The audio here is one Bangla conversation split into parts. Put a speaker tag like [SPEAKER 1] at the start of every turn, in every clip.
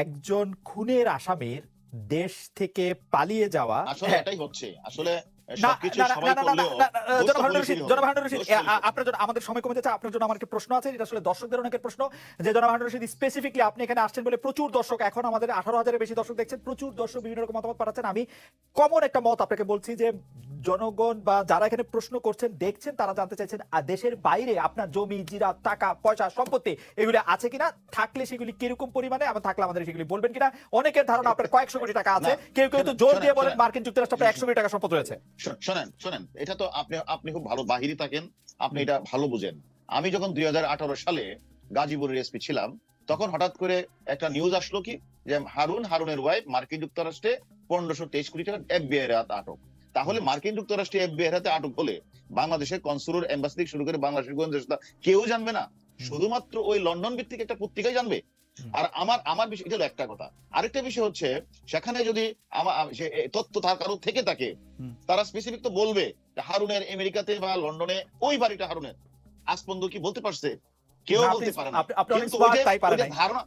[SPEAKER 1] একজন খুনের আসামির দেশ থেকে পালিয়ে যাওয়া
[SPEAKER 2] আসলে এটাই হচ্ছে আসলে
[SPEAKER 1] না
[SPEAKER 2] সবকিছু
[SPEAKER 1] না না
[SPEAKER 2] সবাই
[SPEAKER 1] না না না
[SPEAKER 2] করলেও
[SPEAKER 1] না,
[SPEAKER 2] দোষটা
[SPEAKER 1] জনাব হারুন
[SPEAKER 2] পুলিশেরই
[SPEAKER 1] রশিদ,
[SPEAKER 2] হবে,
[SPEAKER 1] জনাব হারুন রশিদ,
[SPEAKER 2] দোষ পুলিশের।
[SPEAKER 1] আপনার জন্য আমাদের সময় কমে যাচ্ছে, আপনার জন্য আমার একটা প্রশ্ন আছে, এটা আসলে দর্শকদের অনেকের প্রশ্ন, যে জনাব হারুন রশিদ স্পেসিফিকলি আপনি এখানে আসছেন বলে প্রচুর দর্শক, এখন আমাদের 18,000-এর বেশি দর্শক দেখছেন, প্রচুর দর্শক বিভিন্ন রকম মতামত পাঠাচ্ছেন। আমি কমন একটা মত আপনাকে বলছি যে জনগণ বা যারা এখানে প্রশ্ন করছেন দেখছেন তারা জানতে চাইছেন দেশের বাইরে আপনার জমি জিরাত টাকা পয়সা সম্পত্তি এগুলি আছে কিনা, থাকলে সেগুলি কিরকম পরিমাণে, এবং থাকলে আমাদের সেগুলি বলবেন কিনা। অনেকের ধারণা আপনার কয়েকশো কোটি টাকা আছে,
[SPEAKER 2] না,
[SPEAKER 1] কেউ কেউ তো
[SPEAKER 2] শোনেন,
[SPEAKER 1] জোর
[SPEAKER 2] শোনেন,
[SPEAKER 1] দিয়ে বলেন
[SPEAKER 2] শোনেন।
[SPEAKER 1] মার্কিন যুক্তরাষ্ট্রে আপনার 100 কোটি টাকা সম্পদ রয়েছে।
[SPEAKER 2] শোনেন শোনেন, এটা তো আপনি আপনি খুব ভালো বাহিরে থাকেন, আপনি এটা ভালো বুঝেন। আমি যখন 2018 সালে গাজীপুরের এসপি ছিলাম, তখন হঠাৎ করে একটা নিউজ আসলো কি যে হারুনের ওয়াইফ মার্কিন যুক্তরাষ্ট্রে 1523 কোটি টাকা এফবিআই এর হাতে আটক। তাহলে মার্কিন যুক্তরাষ্ট্রে এফবিআই এর হাতে আটক হলে বাংলাদেশের কনসুলেট এম্বাসি থেকে শুরু করে বাংলাদেশের গোয়েন্দা কেউ জানবে না, শুধুমাত্র ওই লন্ডন ভিত্তিক একটা পত্রিকাই জানবে। আর আমার বিষয় এটা হলো একটা কথা। আরেকটা বিষয় হচ্ছে, সেখানে যদি তথ্য তার কারো থেকে থাকে, তারা স্পেসিফিক তো বলবে যে হারুনের আমেরিকাতে বা লন্ডনে ওই বাড়িটা হারুনের। আজ পর্যন্ত কি বলতে পারছে? কেউ বলতে পারে না। কিন্তু ওই যে ধারণা,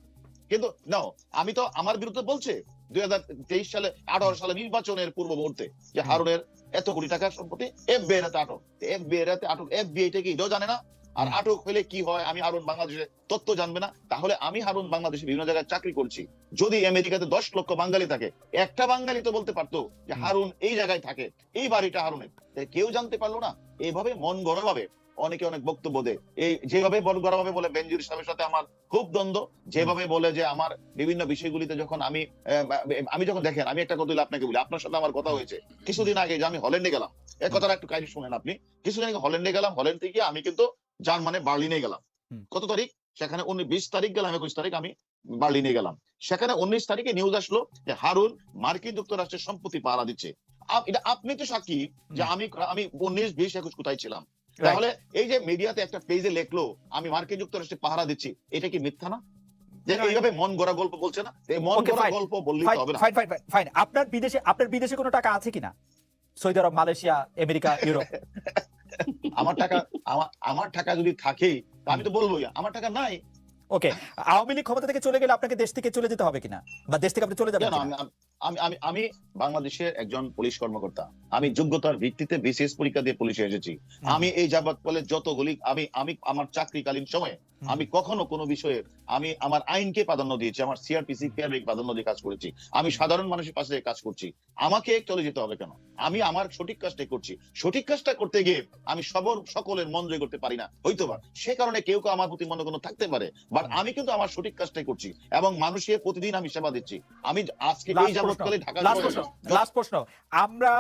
[SPEAKER 2] কিন্তু নাও, আমি তো আমার বিরুদ্ধে বলছে 2023 সালে 18 সালে নির্বাচনের পূর্ব মুহূর্তে যে হারুনের এত কোটি টাকার সম্পত্তি এফবিআই এর হাতে আটক। এফবিআই এর হাতে আটক, এফবিআই থেকে এটাও জানে না। আর আটক হলে কি হয়, আমি হারুন বাংলাদেশে তথ্য জানবে না। তাহলে আমি হারুন বাংলাদেশে বিভিন্ন জায়গায় চাকরি করছি, যদি আমেরিকাতে 10 লক্ষ বাঙালি থাকে, একটা বাঙালি তো বলতে পারতো যে হারুন এই জায়গায় থাকে, এই বাড়িটা হারুনের। কেউ জানতে পারলো না। এইভাবে মন গড়া ভাবে অনেকে অনেক বক্তব্য দেয়। এই যেভাবে মন গড়া ভাবে বলে বেনজির সাহেবের সাথে আমার খুব দ্বন্দ্ব, যেভাবে বলে যে আমার বিভিন্ন বিষয়গুলিতে যখন আমি যখন দেখেন, আমি একটা কথা আপনাকে বলি, আপনার সাথে আমার কথা হয়েছে কিছুদিন আগে যে আমি হল্যান্ডে গেলাম। এই কথাটা একটু কাহিনী শুনেন আপনি। কিছুদিন আগে হল্যান্ডে গেলাম, হল্যান্ড থেকে আমি কিন্তু জার্মানে বার্লিনে গেলাম। কত তারিখ? সেখানে 20 তারিখ গেলাম, 21 তারিখ আমি বার্লিনে গেলাম। সেখানে 19 তারিখে নিউজ আসলো যে হারুন মার্কিন যুক্তরাষ্ট্রের সম্পত্তি পাহারা দিচ্ছে। এটা আপনি তো সাক্ষী যে আমি 19, 20, 21 কোথায় ছিলাম। তাহলে এই যে মিডিয়াতে একটা পেজে লেখলো আমি মার্কিন যুক্তরাষ্ট্রে পাহারা দিচ্ছি, এটা কি মিথ্যা না? যে এইভাবে মন গড়া গল্প বলছে না, এই মন গড়া গল্প বললেই তো হবে না।
[SPEAKER 1] ফাইন, আপনার বিদেশে কোনো টাকা আছে কিনা? সৌদি আরব, মালয়েশিয়া, আমেরিকা, ইউরোপ?
[SPEAKER 2] আমার টাকা যদি থাকে আমি তো বলবোই আমার টাকা নাই।
[SPEAKER 1] ওকে, আওয়ামী লীগ ক্ষমতা থেকে চলে গেলে আপনাকে দেশ থেকে চলে যেতে হবে কিনা, বা দেশ থেকে আপনি চলে যাবেন কিনা?
[SPEAKER 2] আমি বাংলাদেশের একজন পুলিশ কর্মকর্তা, আমি যোগ্যতার ভিত্তিতে বিসিএস পরীক্ষা দিয়ে পুলিশে এসেছি। আমি এই যাবত বলে যতগুলি আমি আমার চাকরিকালীন সময়ে আমি কখনো কোনো বিষয়ে আমি আমার আইনকে প্রাধান্য দিয়েছি, আমার সিআরপিসি প্রাধান্য দিয়ে কাজ করেছি। আমি সাধারণ মানুষের পাশে কাজ করছি। আমাকে চলে যেতে হবে কেন? আমি আমার সঠিক কাজটাই করছি। সঠিক কাজটা করতে গিয়ে আমি সকলের মন জয় করতে পারি না হয়তো বা, সে কারণে কেউ কেউ আমার প্রতি মনে কোনো থাকতে পারে, বাট আমি কিন্তু আমার সঠিক কাজটাই করছি এবং মানুষের প্রতিদিন আমি সেবা দিচ্ছি। আমি আজকে এই যাবৎকালে ঢাকা
[SPEAKER 1] লাস্ট প্রশ্ন, আমরা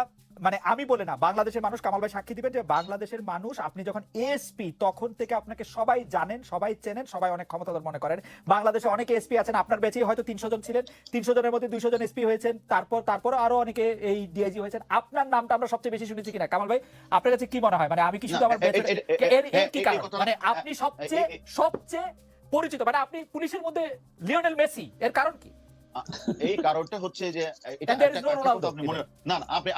[SPEAKER 1] মানে আমি বলে না, বাংলাদেশের মানুষ, কামাল ভাই সাক্ষী দিবেন যে বাংলাদেশের মানুষ, আপনি যখন এসপি তখন থেকে আপনাকে সবাই জানেন, সবাই চেনেন, সবাই অনেক ক্ষমতাধর মনে করেন। বাংলাদেশে অনেক এসপি আছেন, আপনার ব্যাচেই হয়তো 300 জন ছিলেন, 300 জনের মধ্যে 200 জন এসপি হয়েছেন, তারপর আরো অনেকে এই ডিআইজি হয়েছেন। আপনার নামটা আমরা সবচেয়ে বেশি শুনেছি কিনা কামাল ভাই? আপনার কাছে কি মনে হয়, মানে আমি কি শুধু আমার কি কারণ, মানে আপনি সবচেয়ে পরিচিত, মানে আপনি পুলিশের মধ্যে লিওনেল মেসি, এর কারণ কি?
[SPEAKER 2] এই কারণটা হচ্ছে যে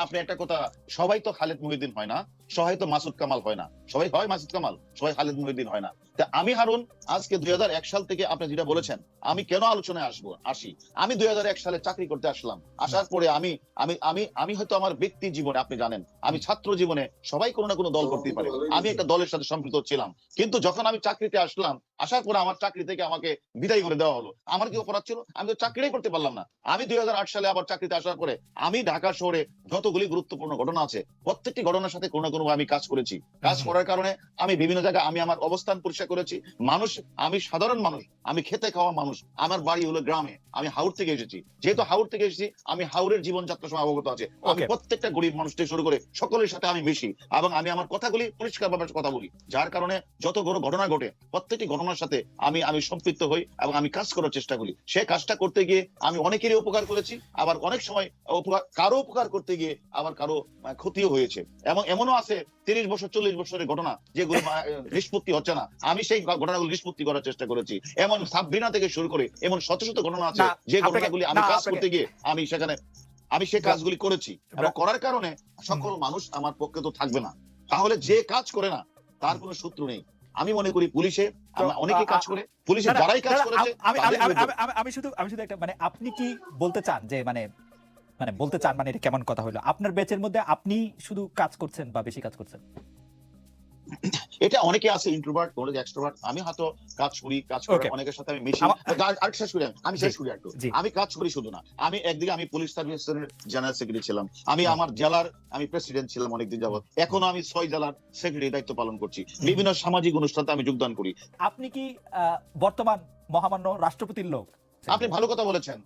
[SPEAKER 2] আপনি একটা কথা, সবাই তো খালেদ মহিউদ্দিন হয় না, সবাই তো মাসুদ কামাল হয় না, সবাই হয় মাসুদ কামাল, সবাই খালেদ মহিউদ্দিন হয় না। তা আমি হারুন আজকে 2001 সাল থেকে আপনি যেটা বলেছেন আমি কেন আলোচনায় আসি, আমি 2001 সালে চাকরি করতে আসলাম। আসার পরে আমি আমি আমি আমি হয়তো আমার ব্যক্তি জীবনে, আপনি জানেন আমি ছাত্র জীবনে সবাই কোনো না কোনো দল করতেই পারে, আমি একটা দলের সাথে সম্পৃক্ত ছিলাম। কিন্তু যখন আমি চাকরিতে আসলাম, আসার পরে আমার চাকরি থেকে আমাকে বিদায় করে দেওয়া হলো। আমার কি অপরাধ ছিল? আমি তো চাকরিই করতে পারলাম না। আমি 2008 সালে আবার চাকরিতে আসার পরে আমি ঢাকা শহরে যতগুলি গুরুত্বপূর্ণ ঘটনা আছে প্রত্যেকটি ঘটনার সাথে কোনো না কোনো আমি কাজ করেছি। কাজ করার কারণে আমি বিভিন্ন জায়গায় আমি আমার অবস্থান পরিষ্কার করেছি। আমি সাধারণ মানুষ, আমি খেতে খাওয়া মানুষ, আমার বাড়ি হলো গ্রামে, আমি হাওর থেকে এসেছি। যেহেতু হাওর থেকে এসেছি আমি হাওরের জীবনযাত্রার সময় অবগত আছে। আমি প্রত্যেকটা গরিব মানুষ থেকে শুরু করে সকলের সাথে আমি মিশি এবং আমি আমার কথাগুলি পরিষ্কারভাবে কথা বলি, যার কারণে যত বড় ঘটনা ঘটে প্রত্যেকটি ঘটনার সাথে আমি সম্পৃক্ত হই এবং আমি কাজ করার চেষ্টা করি। সে কাজটা করতে গিয়ে আমি অনেকেরই উপকার করেছি, আবার অনেক সময় কারো উপকার করতে গিয়ে আবার কারো ক্ষতিও হয়েছে। এবং এমনও আছে 30 বছর 40 বছরের ঘটনা যেগুলো নিষ্পত্তি হচ্ছে না, আমি সেই ঘটনাগুলো নিষ্পত্তি করার চেষ্টা করেছি। এমন সাবরিনা থেকে শুরু করে এমন শত শত ঘটনা আছে যে ঘটনাগুলি আমি কাজ করতে গিয়ে আমি সেই কাজগুলি করেছি। এবং করার কারণে সকল মানুষ আমার পক্ষে তো থাকবে না, তাহলে যে কাজ করে না তার কোনো শত্রু নেই। আমি মনে করি পুলিশে অনেকে কাজ করে, পুলিশে যারাই কাজ করেছে
[SPEAKER 1] আমি শুধু একটা মানে আপনি কি বলতে চান যে মানে মানে বলতে চান মানে এটা কেমন কথা হলো, আপনার ব্যাচের মধ্যে আপনি শুধু কাজ করছেন বা বেশি কাজ করছেন?
[SPEAKER 2] এটা অনেকে আছে ইন্ট্রোভার্ট, অনেকে এক্সট্রোভার্ট। আমি হয়তো কাজ করি, কাজ করে অনেকের সাথে আমি মিশি। আর শেষ করি, আমি শেষ করি একটু। আমি কাজ করি শুধু না, আমি একদিকে আমি পুলিশ সার্ভিসের জেনারেল সেক্রেটারি ছিলাম, আমি আমার জেলার আমি প্রেসিডেন্ট ছিলাম অনেকদিন যাবত, এখনো আমি 6 জেলার সেক্রেটারি দায়িত্ব পালন করছি, বিভিন্ন সামাজিক অনুষ্ঠানে আমি যোগদান করি।
[SPEAKER 1] আপনি কি বর্তমান মহামান্য রাষ্ট্রপতির লোক?
[SPEAKER 2] আপনি ভালো কথা বলেছেন,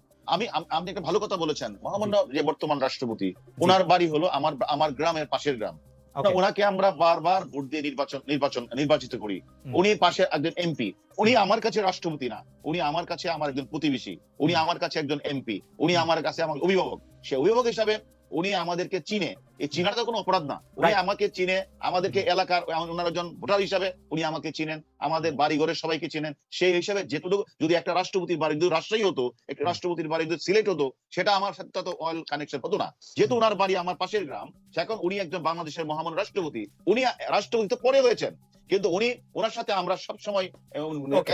[SPEAKER 2] আপনি একটা ভালো কথা বলেছেন। মহামান্য যে বর্তমান রাষ্ট্রপতি, ওনার বাড়ি হলো আমার গ্রামের পাশের গ্রাম। ওনাকে আমরা বারবার ভোট দিয়ে নির্বাচিত করি। উনি পাশে একজন এমপি, উনি আমার কাছে রাষ্ট্রপতি না, উনি আমার কাছে আমার একজন প্রতিবেশী, উনি আমার কাছে একজন এমপি, উনি আমার কাছে আমার অভিভাবক। সে অভিভাবক হিসাবে উনি আমাদেরকে চিনে, এই চিনাটা কোনো অপরাধ না। উনি আমাকে চিনে, আমাদেরকে এলাকার ওনার একজন ভোটার হিসাবে উনি আমাকে চিনেন, আমাদের বাড়ি ঘরের সবাইকে চিনেন। সেই হিসাবে যেটুকু যদি একটা রাষ্ট্রপতির বাড়ি যদি রাজশাহী হতো, একটা রাষ্ট্রপতির বাড়ি যদি সিলেট হতো, সেটা আমার সাথে তো অয়েল কানেকশন হতো না। যেহেতু ওনার বাড়ি আমার পাশের গ্রাম, এখন উনি একজন বাংলাদেশের মহামান্য রাষ্ট্রপতি, উনি রাষ্ট্রপতি তো পরে হয়েছেন, কিন্তু উনি ওনার সাথে আমরা সবসময়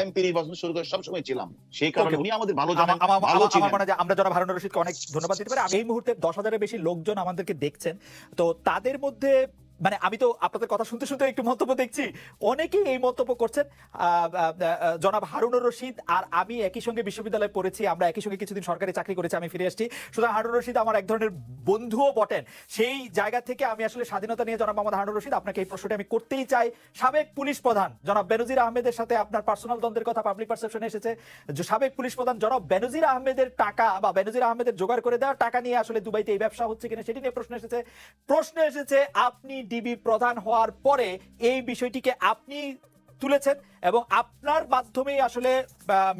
[SPEAKER 2] এমপি নির্বাচন শুরু করে সবসময় ছিলাম। সেই কারণে উনি আমাদের ভালো জানেন, ভালো চিনেন।
[SPEAKER 1] আমরা জনাব হারুনুর রশিদকে অনেক ধন্যবাদ দিতে পারি। এই মুহূর্তে 10,000-এর বেশি লোকজন আমাদেরকে দেখছেন, তো তাদের মধ্যে মানে আমি তো আপনাদের কথা শুনতে শুনতে একটু মন্তব্য দেখছি, অনেকেই এই মন্তব্য করছেন জনাব হারুনুর রশিদ আর আমি একই সঙ্গে বিশ্ববিদ্যালয়ে পড়েছি, আমরা একই সঙ্গে কিছুদিন সরকারি চাকরি করেছি, আমি ফিরে আসছি, সুতরাং হারুনুর রশিদ আমার এক ধরনের বন্ধুও বটেন। সেই জায়গা থেকে আমি আসলে স্বাধীনতা নিয়ে জনাব মোহাম্মদ হারুনুর রশিদ আপনাকে এই প্রশ্নটা আমি করতেই চাই। সাবেক পুলিশ প্রধান জনাব বেনজির আহমেদের সাথে আপনার পার্সোনাল দ্বন্দ্বের কথা পাবলিক পারসেপশনে এসেছে, যে সাবেক পুলিশ প্রধান জনাব বেনজির আহমেদের টাকা বা বেনজির আহমেদের জোগাড় করে দেওয়া টাকা নিয়ে আসলে দুবাইতে এই ব্যবসা হচ্ছে কিনা সেটি নিয়ে প্রশ্ন এসেছে। আপনি ডিবি প্রধান হওয়ার পরে এই বিষয়টিকে আপনি তুলেছেন এবং আপনার মাধ্যমেই আসলে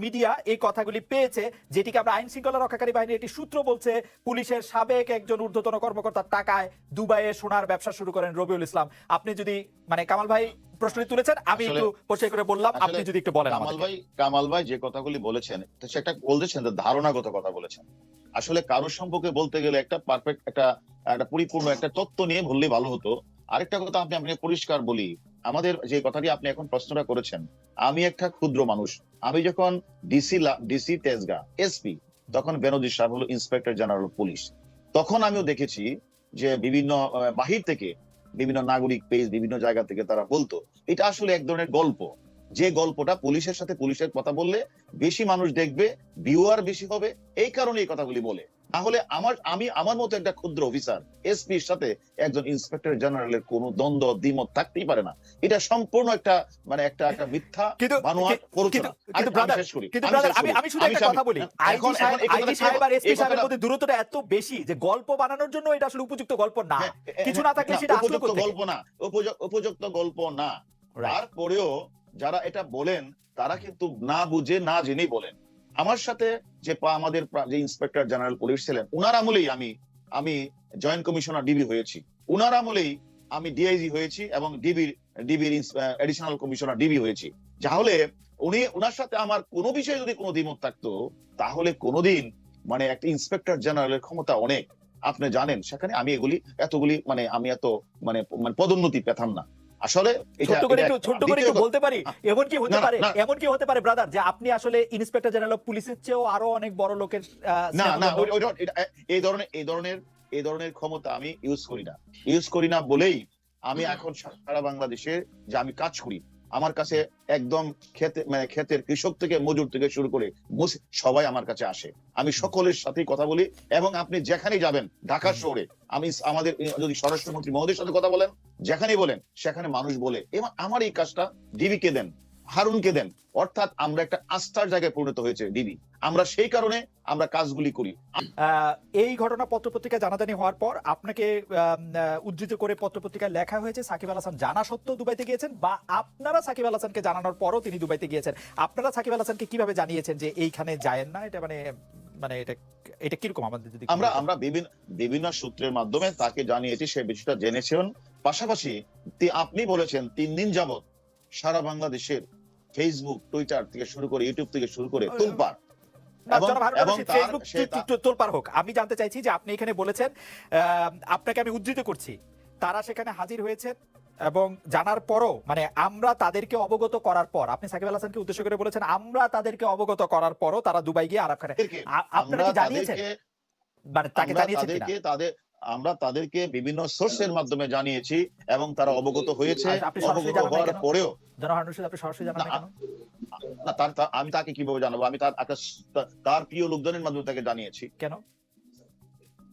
[SPEAKER 1] মিডিয়া এই কথাগুলি পেয়েছে, যেটিকে আমরা আইন শৃঙ্খলা রক্ষাকারী বাহিনীর একটি সূত্র বলছে পুলিশের সাবেক একজন ঊর্ধ্বতন কর্মকর্তার টাকায় দুবাইয়ে সোনার ব্যবসা শুরু করেন রবিউল ইসলাম। আপনি যদি মানে কামাল ভাই প্রশ্নটি তুলেছেন, আমি একটু পরিচয় করে বললাম, আপনি যদি একটু বলেন।
[SPEAKER 2] কামাল ভাই যে কথাগুলি বলেছেন সেটা বলতেছেন ধারণাগত কথা বলেছেন। আসলে কারোর সম্পর্কে বলতে গেলে একটা পারফেক্ট একটা পরিপূর্ণ একটা তত্ত্ব নিয়ে বললে ভালো হতো। আরেকটা কথা আপনি পরিষ্কার বলি, আমাদের যে কথাটি আপনি এখন প্রশ্নটা করেছেন, আমি একটা ক্ষুদ্র মানুষ। আমি যখন ডিসি তেজগাঁ এসপি, তখন বেনজির সাহেব হলো ইন্সপেক্টর জেনারেল পুলিশ। তখন আমিও দেখেছি যে বিভিন্ন বাহির থেকে বিভিন্ন নাগরিক পেজ বিভিন্ন জায়গা থেকে তারা বলতো এটা আসলে এক ধরনের গল্প, যে গল্পটা পুলিশের সাথে পুলিশের কথা বললে বেশি মানুষ দেখবে, ভিউয়ার বেশি হবে, এই কারণে এই কথাগুলি বলে। তাহলে আমার মতো একটা ক্ষুদ্র অফিসার এসপির সাথে একজন ইন্সপেক্টর জেনারেলের কোনো দ্বন্দ্ব দ্বিমত থাকতেই পারে না। এটা সম্পূর্ণ একটা মানে একটা মিথ্যা বানোয়াট প্ররোচনা।
[SPEAKER 1] আমি শুধু একটা কথা বলি, আইজি সাহেব আর এসপি সাহেবের মধ্যে দূরত্বটা এত বেশি যে গল্প বানানোর জন্য এটা আসলে উপযুক্ত গল্প না, কিছু না থাকলে সেটা
[SPEAKER 2] উপযুক্ত গল্প না, উপযুক্ত গল্প না। তারপরেও যারা এটা বলেন তারা কিন্তু না বুঝে না জেনেই বলেন। আমার সাথে যে আমাদের যে ইন্সপেক্টর জেনারেল পুলিশ ছিলেন, উনার আমলেই আমি জয়েন্ট কমিশনার ডিবি হয়েছি, উনার আমলেই আমি ডিআইজি হয়েছি এবং ডিবির এডিশনাল কমিশনার ডিবি হয়েছি। তাহলে উনার সাথে আমার কোনো বিষয়ে যদি কোনো দ্বিমত থাকতো, তাহলে কোনোদিন মানে একটা ইন্সপেক্টর জেনারেলের ক্ষমতা অনেক, আপনি জানেন, সেখানে আমি এতগুলি মানে আমি এত মানে পদোন্নতি পেতাম না। আসলে
[SPEAKER 1] ছোট করে একটু বলতে পারি, এমন কি হতে পারে ব্রাদার যে আপনি আসলে ইন্সপেক্টর জেনারেল অফ পুলিশের চেয়েও আরো অনেক বড় লোকের
[SPEAKER 2] না এই ধরনের ক্ষমতা আমি ইউজ করি না বলেই আমি এখন সারা বাংলাদেশে যে আমি কাজ করি, আমার কাছে একদম ক্ষেতের কৃষক থেকে মজুর থেকে শুরু করে সবাই আমার কাছে আসে, আমি সকলের সাথেই কথা বলি। এবং আপনি যেখানেই যাবেন ঢাকা শহরে, আমাদের যদি স্বরাষ্ট্রমন্ত্রী মহোদয়ের সাথে কথা বলেন, যেখানেই বলেন সেখানে মানুষ বলে এবং আমার এই কাজটা ডিবিকে দেন, হারুনকে দেন, অর্থাৎ আমরা একটা আস্থার জায়গায় পরিণত হয়েছে ডিবি, আমরা সেই কারণে আমরা কাজগুলি করি।
[SPEAKER 1] এই ঘটনা পত্রপত্রিকা জানাজানি হওয়ার পর আপনাকে উদ্ধৃত করে পত্রপত্রিকায় লেখা হয়েছে সাকিব আল হাসান জানা সত্ত্বেও দুবাইতে গিয়েছেন, বা আপনারা সাকিব আল হাসানকে জানানোর পরও তিনি দুবাইতে গিয়েছেন। আপনারা সাকিব আল হাসানকে কিভাবে জানিয়েছেন যে এইখানে যায়েন না? এটা মানে এটা কিরকম আমাদের যদি
[SPEAKER 2] আমরা বিভিন্ন সূত্রের মাধ্যমে তাকে জানিয়েছি, সে বিষয়টা জেনেছেন। পাশাপাশি আপনি বলেছেন 3 দিন যাবত সারা বাংলাদেশের ফেসবুক, টুইটার থেকে শুরু করে ইউটিউব থেকে শুরু করে তোলপাড়।
[SPEAKER 1] আমি জানতে চাইছি যে আপনি এখানে বলেছেন, আপনাকে আমি উদ্ধৃত করছি, তারা সেখানে হাজির হয়েছেন এবং জানার পরও মানে আমরা তাদেরকে অবগত করার পর, আপনি সাকিব আল হাসানকে উদ্দেশ্য করে বলেছেন আমরা তাদেরকে অবগত করার পরও তারা দুবাই গিয়ে আরাফ খানে,
[SPEAKER 2] তাদেরকে
[SPEAKER 1] আপনারা
[SPEAKER 2] আমরা
[SPEAKER 1] কি জানিয়েছেন,
[SPEAKER 2] তাদেরকে
[SPEAKER 1] মানে তাকে
[SPEAKER 2] আমরা
[SPEAKER 1] জানিয়েছেন কিনা?
[SPEAKER 2] তাদেরকে তাদের আমরা তাদেরকে বিভিন্ন সোর্সের মাধ্যমে জানিয়েছি এবং তারা অবগত হয়েছে।
[SPEAKER 1] আর আপনি সরাসরি
[SPEAKER 2] অবগত
[SPEAKER 1] জানান নাই
[SPEAKER 2] হওয়ার
[SPEAKER 1] কেন?
[SPEAKER 2] পরেও
[SPEAKER 1] জনাব হারুন রশিদ, আপনি সরাসরি জানান
[SPEAKER 2] না,
[SPEAKER 1] নাই কেন?
[SPEAKER 2] না, আমি তাকে কিভাবে জানাবো? আমি তার প্রিয় লোকজনের মাধ্যমে তাকে জানিয়েছি।
[SPEAKER 1] কেন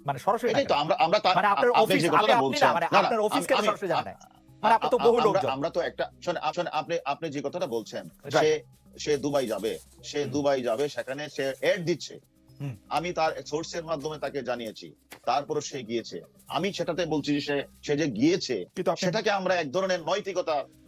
[SPEAKER 1] মানে সরাসরি না
[SPEAKER 2] এটাই তো
[SPEAKER 1] কেন?
[SPEAKER 2] আমরা আমরা
[SPEAKER 1] মানে আপনার
[SPEAKER 2] আপনি
[SPEAKER 1] অফিস,
[SPEAKER 2] যে
[SPEAKER 1] আপনি
[SPEAKER 2] কথাটা
[SPEAKER 1] আপনি
[SPEAKER 2] বলছেন,
[SPEAKER 1] না মানে
[SPEAKER 2] না না
[SPEAKER 1] আপনার অফিস কেন সরাসরি জানান নাই? মানে আপনি তো বহু লোকজন।
[SPEAKER 2] আমরা তো একটা শোনেন, আপনি যে কথাটা বলছেন,
[SPEAKER 1] Right.
[SPEAKER 2] সে দুবাই যাবে, সেখানে সে এড দিচ্ছে।
[SPEAKER 1] হুম।
[SPEAKER 2] আমি তার সোর্সের মাধ্যমে তাকে জানিয়েছি, তারপরে সে গিয়েছে। আমি সেটাতে বলছি যে সে যে গিয়েছে
[SPEAKER 1] কিন্তু আপনি
[SPEAKER 2] সেটাকে আমরা এক ধরনের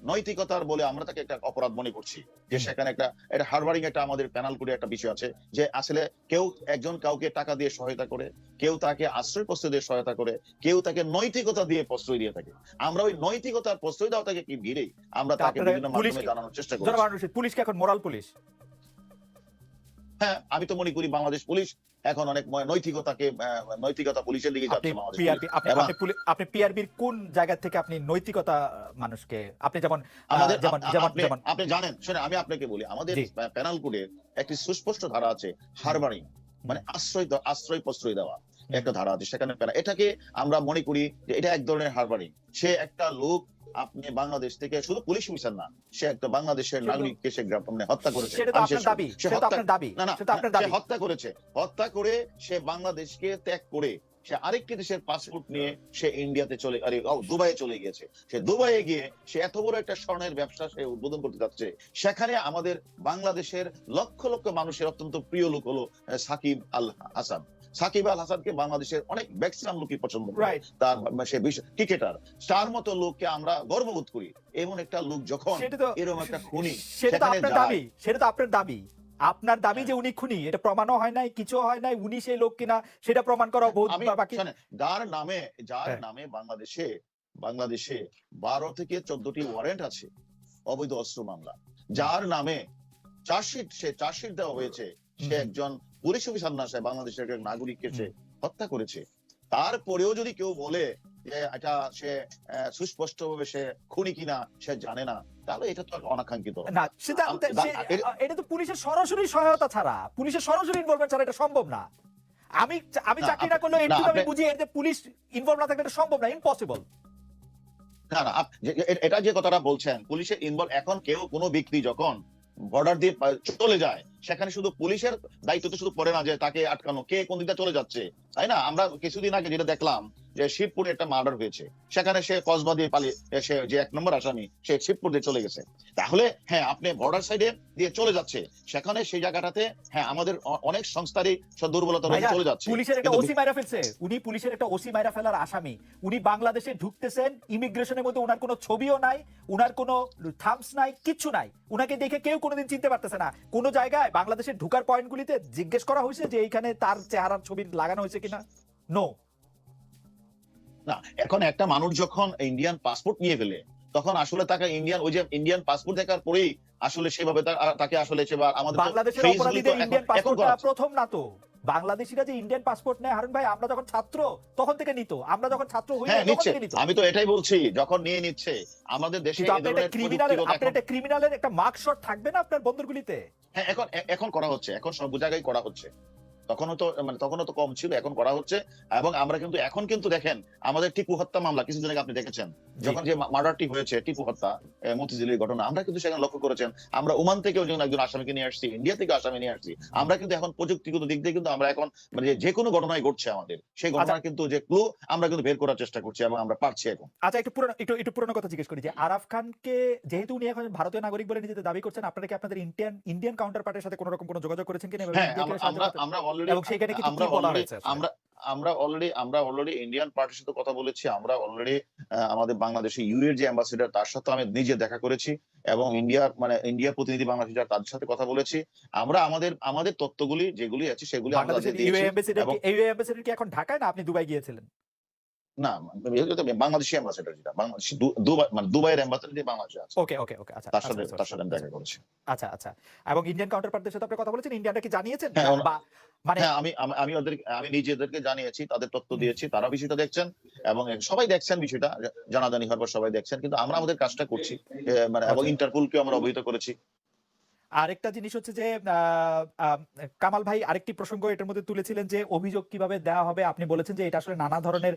[SPEAKER 2] নৈতিকতার বলে আমরা তাকে একটা অপরাধ মনে করছি। যে সেখানে একটা হারবারিং একটা আমাদের প্যানাল করে একটা বিষয় আছে, যে আসলে কেউ একজন কাউকে টাকা দিয়ে সহায়তা করে, কেউ তাকে আশ্রয় প্রশ্রয় দিয়ে সহায়তা করে, কেউ তাকে নৈতিকতা দিয়ে প্রশ্রয় দিয়ে থাকে। আমরা ওই নৈতিকতার প্রশ্রয় দেওয়া তাকে কি ভিড়েই আমরা তাকে
[SPEAKER 1] আপনারা
[SPEAKER 2] বিভিন্ন মাধ্যমে
[SPEAKER 1] পুলিশকে-
[SPEAKER 2] জানানোর চেষ্টা
[SPEAKER 1] জনাব
[SPEAKER 2] করছি।
[SPEAKER 1] হারুন রশিদ, পুলিশ কি এখন মোরাল পুলিশ?
[SPEAKER 2] হ্যাঁ, আমি তো মনে করি বাংলাদেশ পুলিশ এখন অনেক নৈতিকতা পুলিশের দিকে
[SPEAKER 1] আপনি
[SPEAKER 2] যাচ্ছে বাংলাদেশ
[SPEAKER 1] পিআরপি,
[SPEAKER 2] পুলিশ। এবং
[SPEAKER 1] আপনি পিআরবির কোন জায়গা থেকে আপনি নৈতিকতা মানুষকে, আপনি যেমন
[SPEAKER 2] আমাদের
[SPEAKER 1] যেমন যেমন যেমন
[SPEAKER 2] আপনি জানেন, শুনে আমি আপনাকে বলি, আমাদের
[SPEAKER 1] জি।
[SPEAKER 2] প্যানাল কোডের একটি সুস্পষ্ট ধারা আছে, হারবারিং মানে আশ্রয় প্রশ্রয় দেওয়া একটা ধারা আছে সেখানে। এটাকে আমরা মনে করি যে এটা এক ধরনের হারবারিং। সে একটা লোক, আপনি বাংলাদেশ থেকে, শুধু পুলিশ অফিসার না, সে একটা বাংলাদেশের নাগরিককে সে মানে হত্যা করেছে।
[SPEAKER 1] সেটা তো
[SPEAKER 2] আমি
[SPEAKER 1] আপনার
[SPEAKER 2] শেষ করি।
[SPEAKER 1] দাবি,
[SPEAKER 2] সে
[SPEAKER 1] সেটা তো
[SPEAKER 2] হত্যা
[SPEAKER 1] আপনার দাবি,
[SPEAKER 2] না না
[SPEAKER 1] সেটা আপনার
[SPEAKER 2] সে
[SPEAKER 1] দাবি।
[SPEAKER 2] হত্যা করেছে। হত্যা করে সে বাংলাদেশকে ত্যাগ করে সে আরেকটি দেশের পাসপোর্ট নিয়ে সে ইন্ডিয়াতে দুবাইয়ে চলে গিয়েছে। সে দুবাইয়ে গিয়ে সে এত বড় একটা স্বর্ণের ব্যবসা সে উদ্বোধন করতে যাচ্ছে। সেখানে আমাদের বাংলাদেশের লক্ষ লক্ষ মানুষের অত্যন্ত প্রিয় লোক হলো সাকিব আল হাসান। সাকিব আল হাসানকে বাংলাদেশের অনেক ম্যাক্সিমাম লোকই পছন্দ করে।
[SPEAKER 1] Right.
[SPEAKER 2] তার সে ক্রিকেটার, তার মতো লোককে আমরা গর্ববোধ করি। এমন একটা লোক যখন
[SPEAKER 1] সেটা তো
[SPEAKER 2] এরকম একটা খুনি
[SPEAKER 1] সেটা তো
[SPEAKER 2] সেখানে
[SPEAKER 1] আপনার
[SPEAKER 2] যায়,
[SPEAKER 1] দাবি, সেটা তো আপনার দাবি। আপনার দাবি যে উনি খুনি, এটা প্রমাণও হয় নাই, কিছু হয় নাই, উনি সেই লোক কিনা সেটা প্রমাণ করা বহুত
[SPEAKER 2] আমি
[SPEAKER 1] বাকি।
[SPEAKER 2] শোনেন, যার
[SPEAKER 1] হ্যাঁ।
[SPEAKER 2] নামে বাংলাদেশে 12 থেকে 14টি ওয়ারেন্ট আছে অবৈধ অস্ত্র মামলা, যার নামে চার্জশিট দেওয়া হয়েছে, সে একজন পুলিশ অফিসার না, সে বাংলাদেশের একজন নাগরিককে সে হত্যা করেছে। তারপরেও যদি কেউ বলে যে এটা সে সুস্পষ্টভাবে সে খুনি কিনা সে জানে না, তাহলে এটা তো অনাকাঙ্ক্ষিত।
[SPEAKER 1] না সেটা এটা তো পুলিশের সরাসরি সহায়তা ছাড়া, পুলিশের সরাসরি ইনভলভমেন্ট ছাড়া এটা সম্ভব না। আমি
[SPEAKER 2] না,
[SPEAKER 1] চাকরি না করলেও একটু আমি বুঝি এর যে পুলিশ ইনভলভ না থাকলে এটা সম্ভব না, ইম্পসিবল।
[SPEAKER 2] না না এটা যে কথাটা বলছেন, পুলিশের ইনভলভ, এখন কেউ কোনো ব্যক্তি যখন বর্ডার দিয়ে চলে যায়, সেখানে শুধু পুলিশের দায়িত্ব তো শুধু পড়ে না যে তাকে আটকানো, কে কোন দিকটা চলে যাচ্ছে, তাই না? আমরা কিছুদিন আগে যেটা দেখলাম যে শিবপুরে একটা মার্ডার হয়েছে, সেখানে সে কসবা দিয়ে পালিয়ে, সে যে 1 নম্বর আসামি, সে শিবপুর দিয়ে চলে গেছে। তাহলে হ্যাঁ, আপনি বর্ডার সাইডে দিয়ে চলে যাচ্ছে, সেখানে সেই জায়গাটাতে হ্যাঁ আমাদের অনেক সংস্থারই দুর্বলতা রয়ে চলে যাচ্ছে।
[SPEAKER 1] পুলিশের একটা ওসি মাইরা ফেলছে, উনি পুলিশের একটা ওসি মাইরা ফেলার আসামি, উনি বাংলাদেশে ঢুকতেছেন, ইমিগ্রেশনের মধ্যে উনার কোনো ছবিও নাই, উনার কোনো থামস নাই, কিচ্ছু নাই, উনাকে দেখে কেউ কোনোদিন চিনতে পারতেছে না। কোন জায়গায় বাংলাদেশের ঢুকার পয়েন্টগুলিতে জিজ্ঞেস করা হয়েছে যে এইখানে তার চেহারার ছবি লাগানো হয়েছে কিনা? নো।
[SPEAKER 2] না, এখন একটা মানুষ যখন ইন্ডিয়ান পাসপোর্ট নিয়ে গেলে, তখন আসলে তাকে ইন্ডিয়ান পাসপোর্ট দেখার পরেই আসলে সেভাবে তাকে আসলে আমাদের
[SPEAKER 1] বাংলাদেশের অপরাধীদের ইন্ডিয়ান পাসপোর্টটা প্রথম না তো। বাংলাদেশিরা যে ইন্ডিয়ান পাসপোর্ট নেয় হারুন ভাই, আমরা যখন ছাত্র তখন থেকে নিত, আমরা যখন ছাত্র হই তখন থেকে নিত।
[SPEAKER 2] আমি তো এটাই বলছি, যখন নিয়ে নিচ্ছে আমাদের দেশে
[SPEAKER 1] একটা ক্রিমিনালের একটা মার্কশট থাকবে না আপনার বন্দরগুলিতে?
[SPEAKER 2] হ্যাঁ, এখন করা হচ্ছে, এখন সব জায়গায় করা হচ্ছে। তখনও তো কম ছিল, এখন করা হচ্ছে। এবং আমরা এখন কিন্তু দেখেন, আমাদের টিপু হত্যা মামলা কিছুদিন আগে আপনি দেখেছেন, যখন যে মার্ডারটি হয়েছে, টিপু হত্যা, মতিঝিলের ঘটনা, আমরা কিন্তু সেখানে লক্ষ্য করেছেন, আমরা ওমান থেকেও একজন আসামিকে নিয়ে আসছি, ইন্ডিয়া থেকে আসামি নিয়ে আসছি। আমরা কিন্তু এখন প্রযুক্তিগত দিক দিয়ে কিন্তু আমরা এখন মানে যে কোনো ঘটনায় ঘটছে আমাদের, সেই ঘটনা কিন্তু যে ক্লু আমরা কিন্তু বের করার চেষ্টা করছি এবং আমরা পারছি এখন।
[SPEAKER 1] আচ্ছা, একটু পুরনো কথা জিজ্ঞেস করি যে আরাফ খানকে যেহেতু উনি এখন ভারতীয় নাগরিক বলে নিজেদের দাবি করছেন, আপনারা কি আপনাদের ইন্ডিয়ান কাউন্টার পার্টির সাথে কোনো রকম কোনো যোগাযোগ করেছেন কিনা?
[SPEAKER 2] আমরা অলরেডি ইন্ডিয়ান পার্টির সাথে কথা বলেছি। আমরা অলরেডি আমাদের বাংলাদেশে ইউএর যে অ্যাম্বাসেডর, তার সাথে আমি নিজে দেখা করেছি এবং ইন্ডিয়া প্রতিনিধি বাংলাদেশ তাদের সাথে কথা বলেছি। আমরা আমাদের তথ্যগুলি যেগুলি আছে সেগুলি আমরা
[SPEAKER 1] কি এখন ঢাকায়, না আপনি দুবাই গিয়েছিলেন?
[SPEAKER 2] না, বাংলাদেশি অ্যাম্বাসেডর, যেটা বাংলাদেশ দুবাই মানে দুবাইয়ের অ্যাম্বাসেডর যে বাংলাদেশে আছে,
[SPEAKER 1] ওকে ওকে ওকে, আচ্ছা,
[SPEAKER 2] তার সাথে আমি দেখা করেছি।
[SPEAKER 1] আচ্ছা আচ্ছা। এবং ইন্ডিয়ান কাউন্টার পার্টির সাথে আপনি কথা বলেছেন, ইন্ডিয়ানরা কি জানিয়েছেন? মানে
[SPEAKER 2] হ্যাঁ, আমি নিজেদেরকে জানিয়েছি, তাদের তথ্য দিয়েছি, তারা বিষয়টা দেখছেন এবং সবাই দেখছেন বিষয়টা, জানাজানি হওয়ার পর সবাই দেখছেন। কিন্তু আমরা আমাদের কাজটা করছি। মানে এবং
[SPEAKER 1] আচ্ছা।
[SPEAKER 2] ইন্টারপোলকেও আমরা অবহিত করেছি।
[SPEAKER 1] আরেকটা জিনিস হচ্ছে যে কামাল ভাই আরেকটি প্রসঙ্গ এটার মধ্যে তুলেছিলেন যে অভিযোগ কিভাবে দেওয়া হবে। আপনি বলেছেন যে এটা আসলে নানা ধরনের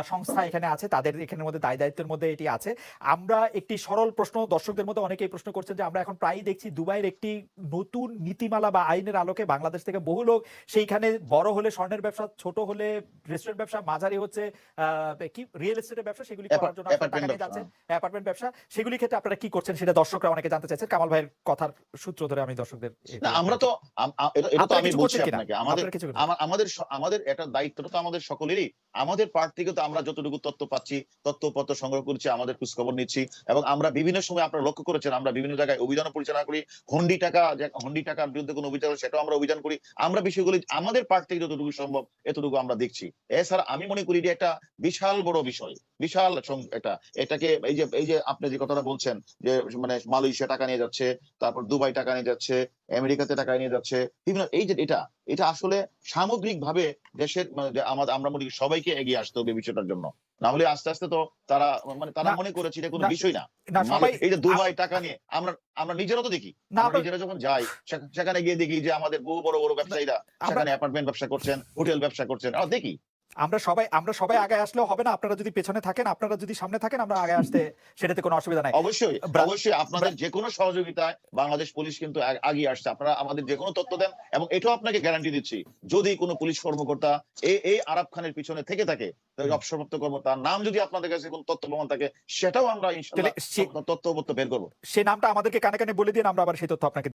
[SPEAKER 1] সংস্থা এখানে আছে, তাদের এখানের মধ্যে দায় দায়িত্বের মধ্যে এটি আছে। আমরা একটি সরল প্রশ্ন, দর্শকদের মধ্যে অনেকেই প্রশ্ন করছেন যে আমরা এখন প্রায়ই দেখছি দুবাইয়ের একটি নতুন নীতিমালা বা আইনের আলোকে বাংলাদেশ থেকে বহু লোক সেইখানে বড় হলে স্বর্ণের ব্যবসা, ছোট হলে রেস্টুরেন্ট ব্যবসা, মাঝারি হচ্ছে কি রিয়েল এস্টেটের ব্যবসা, সেগুলি করার জন্য আসলে টাকা
[SPEAKER 2] অ্যাপার্টমেন্ট
[SPEAKER 1] নিয়ে
[SPEAKER 2] ব্যবসা।
[SPEAKER 1] যাচ্ছে, অ্যাপার্টমেন্ট ব্যবসা। সেগুলির ক্ষেত্রে আপনারা কি করছেন সেটা দর্শকরা অনেকে জানতে চাইছেন। কামাল ভাইয়ের কথার সূত্র ধরে আমি দর্শকদের
[SPEAKER 2] না, আমরা তো এটা এটা তো
[SPEAKER 1] আপনারা
[SPEAKER 2] আমি
[SPEAKER 1] কিছু
[SPEAKER 2] বলছি
[SPEAKER 1] করছেন কিনা?
[SPEAKER 2] আপনাকে।
[SPEAKER 1] আপনারা কিছু করছেন?
[SPEAKER 2] আমাদের এটা দায়িত্বটা তো আমাদের সকলেরই। আমাদের পার্ট থেকে তো আমরা যতটুকু তথ্য পাচ্ছি, তথ্যপত্র সংগ্রহ করছি, আমাদের খোঁজখবর নিচ্ছি এবং আমরা বিভিন্ন সময় আপনারা লক্ষ্য করেছেন আমরা বিভিন্ন জায়গায় অভিযানও পরিচালনা করি। হুন্ডি টাকার বিরুদ্ধে কোনো অভিযান হলে সেটাও আমরা অভিযান করি। আমরা বিষয়গুলি আমাদের পার্ট থেকে যতটুকু সম্ভব এতটুকু আমরা দেখছি। এছাড়া আমি মনে করি এটা একটা বিশাল বড় বিষয়। বিশাল এটাকে এই যে আপনি যে কথাটা বলছেন যে মানে মালয়েশিয়া টাকা নিয়ে যাচ্ছে, তারপর দুবাই টাকা নিয়ে যাচ্ছে, আমেরিকাতে টাকা নিয়ে যাচ্ছে, বিভিন্ন এই যে এটা আসলে সামগ্রিকভাবে দেশের মানে যে আমরা মনে করি সবাইকে এগিয়ে আসতে হবে বিষয়টার জন্য। না হলে আস্তে আস্তে তো তারা
[SPEAKER 1] না,
[SPEAKER 2] মনে করেছে এটা কোনো
[SPEAKER 1] না,
[SPEAKER 2] বিষয় না।
[SPEAKER 1] না সবাই
[SPEAKER 2] এই যে দুবাই টাকা নিয়ে আমরা নিজেরা তো দেখি।
[SPEAKER 1] না
[SPEAKER 2] আমরা
[SPEAKER 1] আমরা
[SPEAKER 2] নিজেরা যখন যাই সেখানে গিয়ে দেখি যে আমাদের বহু বড় বড় ব্যবসায়ীরা
[SPEAKER 1] আমরা
[SPEAKER 2] সেখানে অ্যাপার্টমেন্ট ব্যবসা করছেন, হোটেল ব্যবসা করছেন, আমরা দেখি।
[SPEAKER 1] আমরা সবাই আগে আসলেও হবে না। আপনারা যদি পেছনে থাকেন, আপনারা যদি সামনে থাকেন, আমরা আগে আসতে সেটাতে কোনো অসুবিধা নাই।
[SPEAKER 2] অবশ্যই
[SPEAKER 1] ব্রা-
[SPEAKER 2] অবশ্যই আপনাদের
[SPEAKER 1] ব্রা-
[SPEAKER 2] যে কোনো সহযোগিতায় বাংলাদেশ পুলিশ কিন্তু আগিয়ে আসছে। আপনারা আমাদের যে কোনো তথ্য দেন এবং এটাও আপনাকে গ্যারান্টি দিচ্ছি, যদি কোনো পুলিশ কর্মকর্তা এই আরাব খানের পিছনে থেকে থাকে, অবসরপ্রাপ্ত কর্মকর্তার নাম যদি আপনাদের কাছে কোনো তথ্য প্রমাণ থাকে, সেটাও আমরা
[SPEAKER 1] তাহলে
[SPEAKER 2] ইনশাল্লাহ তথ্য বের করবো।
[SPEAKER 1] সে নামটা আমাদেরকে কানে কানে বলে দিন, আমরা আবার সেই তথ্য আপনাকে